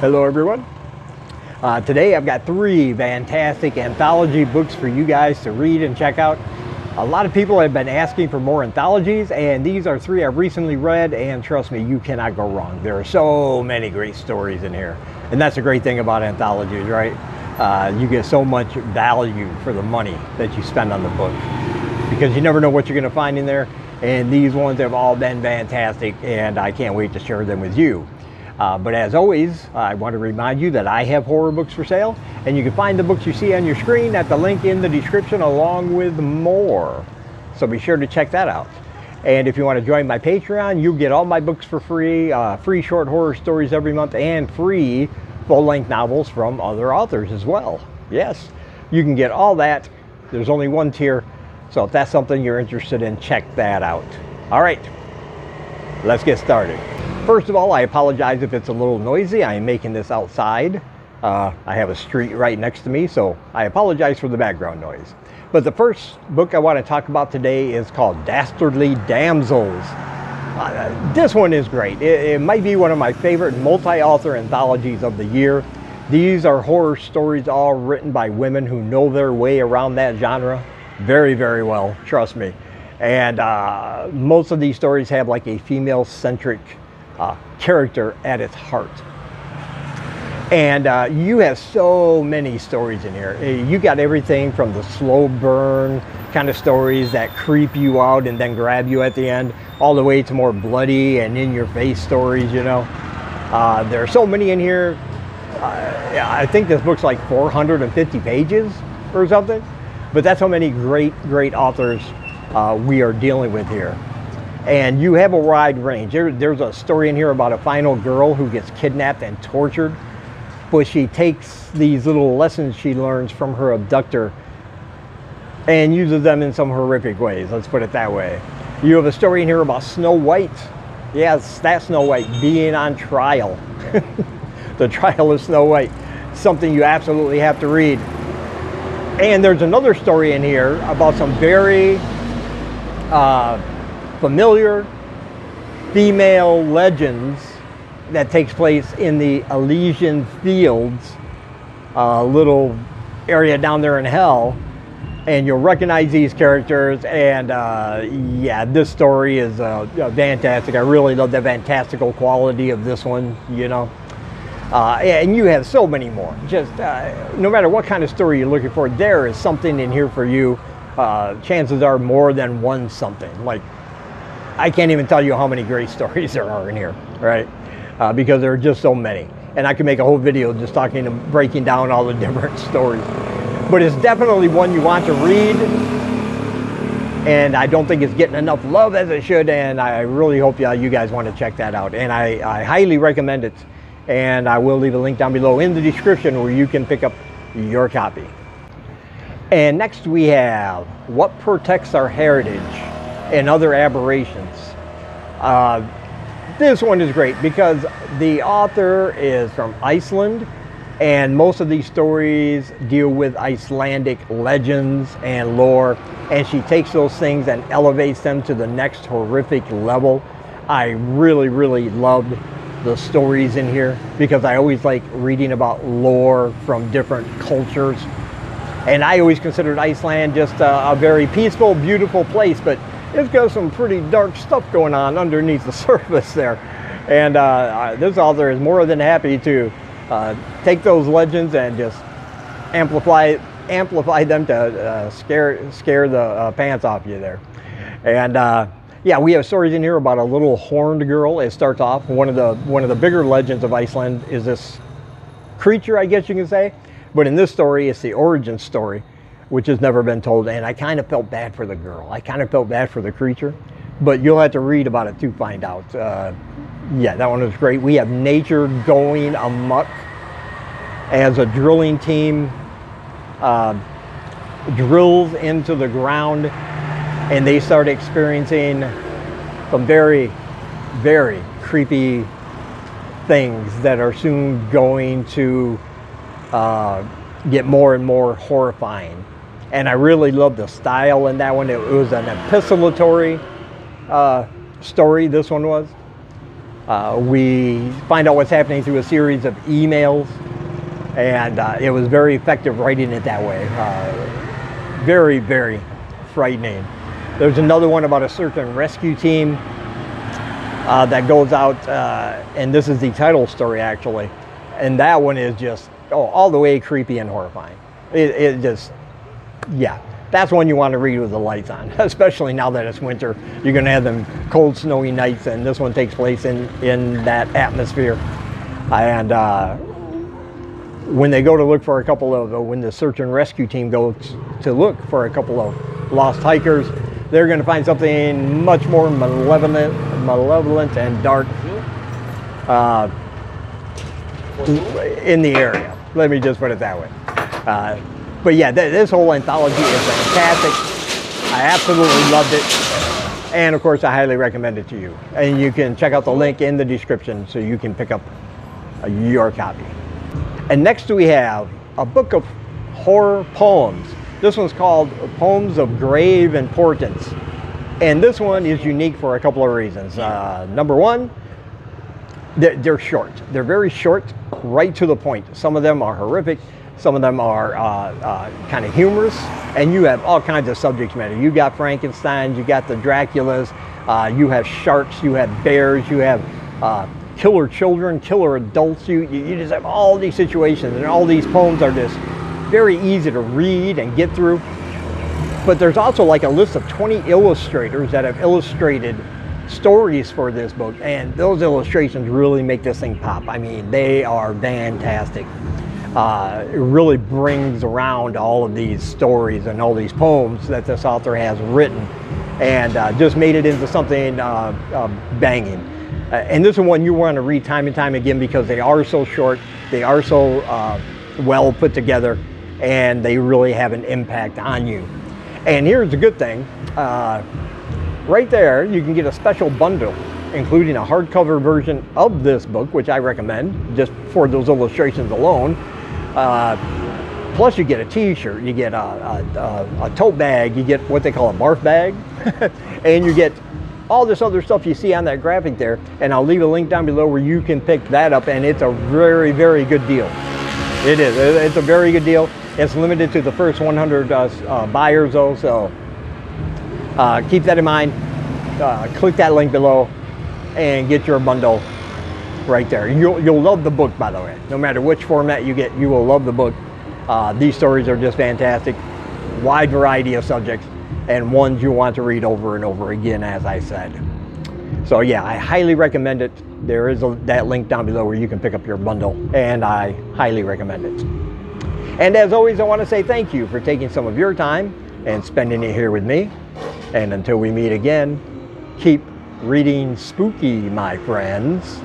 Hello everyone. Today I've got 3 fantastic anthology books for you guys to read and check out. A lot of people have been asking for more anthologies, and these are 3 I've recently read, and trust me, you cannot go wrong. There are so many great stories in here, and that's the great thing about anthologies, right? You get so much value for the money that you spend on the book, because you never know what you're going to find in there, and these ones have all been fantastic, and I can't wait to share them with you. But as always, I want to remind you that I have horror books for sale, and you can find the books you see on your screen at the link in the description, along with more. So be sure to check that out. And if you want to join my Patreon, you'll get all my books for free, free short horror stories every month, and free full-length novels from other authors as well. Yes, you can get all that. There's only one tier, so if that's something you're interested in, check that out. All right, let's get started. First of all, I apologize if it's a little noisy. I am making this outside. I have a street right next to me, so I apologize for the background noise. But the first book I want to talk about today is called Dastardly Damsels. This one is great. It might be one of my favorite multi-author anthologies of the year. These are horror stories all written by women who know their way around that genre very, very well, trust me. And most of these stories have like a female-centric character at its heart. And you have so many stories in here. You got everything from the slow burn kind of stories that creep you out and then grab you at the end, all the way to more bloody and in-your-face stories, you know. There are so many in here. I think this book's like 450 pages or something, but that's how many great authors we are dealing with here. And you have a wide range. There's a story in here about a final girl who gets kidnapped and tortured, but she takes these little lessons she learns from her abductor and uses them in some horrific ways, let's put it that way. You have a story in here about Snow White. Yes, that Snow White being on trial. The trial of Snow White, something you absolutely have to read. And there's another story in here about some very familiar female legends that takes place in the Elysian Fields, a little area down there in hell, and you'll recognize these characters. And yeah, this story is fantastic. I really love the fantastical quality of this one, you know. And you have so many more. Just no matter what kind of story you're looking for, there is something in here for you. Chances are more than one something. Like, I can't even tell you how many great stories there are in here, right? Because there are just so many. And I could make a whole video just talking and breaking down all the different stories. But it's definitely one you want to read. And I don't think it's getting enough love as it should. And I really hope you guys want to check that out. And I highly recommend it. And I will leave a link down below in the description where you can pick up your copy. And next we have What Protects Our Heritage and Other Aberrations. This one is great because the author is from Iceland, and most of these stories deal with Icelandic legends and lore, and she takes those things and elevates them to the next horrific level. I really loved the stories in here because I always like reading about lore from different cultures, and I always considered Iceland just a very peaceful, beautiful place, but it's got some pretty dark stuff going on underneath the surface there. And this author is more than happy to take those legends and just amplify them to scare the pants off you there. And yeah, we have stories in here about a little horned girl. It starts off, one of the bigger legends of Iceland is this creature, I guess you can say. But in this story, it's the origin story, which has never been told, and I kind of felt bad for the girl. I kind of felt bad for the creature, but you'll have to read about it to find out. Yeah, that one was great. We have nature going amok as a drilling team drills into the ground, and they start experiencing some very creepy things that are soon going to get more and more horrifying. And I really love the style in that one. It was an epistolatory story, this one was. We find out what's happening through a series of emails, and it was very effective writing it that way. Very, very frightening. There's another one about a search and rescue team that goes out, and this is the title story actually, and that one is just all the way creepy and horrifying. It just, yeah, that's one you want to read with the lights on, especially now that it's winter. You're going to have them cold, snowy nights, and this one takes place in that atmosphere. And when they go to look for a couple of, when the search and rescue team goes to look for a couple of lost hikers, they're going to find something much more malevolent and dark in the area. Let me just put it that way. But yeah, this whole anthology is fantastic. I absolutely loved it. And of course, I highly recommend it to you. And you can check out the link in the description so you can pick up your copy. And next we have a book of horror poems. This one's called Poems of Grave Importance. And this one is unique for a couple of reasons. Number one, they're short. They're very short, right to the point. Some of them are horrific. Some of them are kind of humorous. And you have all kinds of subject matter. You got Frankenstein, you got the Draculas, you have sharks, you have bears, you have killer children, killer adults. You just have all these situations, and all these poems are just very easy to read and get through. But there's also like a list of 20 illustrators that have illustrated stories for this book, and those illustrations really make this thing pop. I mean, they are fantastic. It really brings around all of these stories and all these poems that this author has written, and just made it into something banging. And this is one you want to read time and time again because they are so short, they are so well put together, and they really have an impact on you. And here's the good thing. Right there, you can get a special bundle, including a hardcover version of this book, which I recommend, just for those illustrations alone. Plus you get a t-shirt, you get a tote bag, you get what they call a barf bag, and you get all this other stuff you see on that graphic there. And I'll leave a link down below where you can pick that up, and it's a very, very good deal. It is. It's a very good deal. It's limited to the first 100 buyers though, so keep that in mind. Click that link below and get your bundle right there. You'll love the book, by the way. No matter which format you get, you will love the book. These stories are just fantastic. Wide variety of subjects, and ones you want to read over and over again, as I said. So yeah, I highly recommend it. There is that link down below where you can pick up your bundle, and I highly recommend it. And as always, I want to say thank you for taking some of your time and spending it here with me. And until we meet again, keep reading spooky, my friends.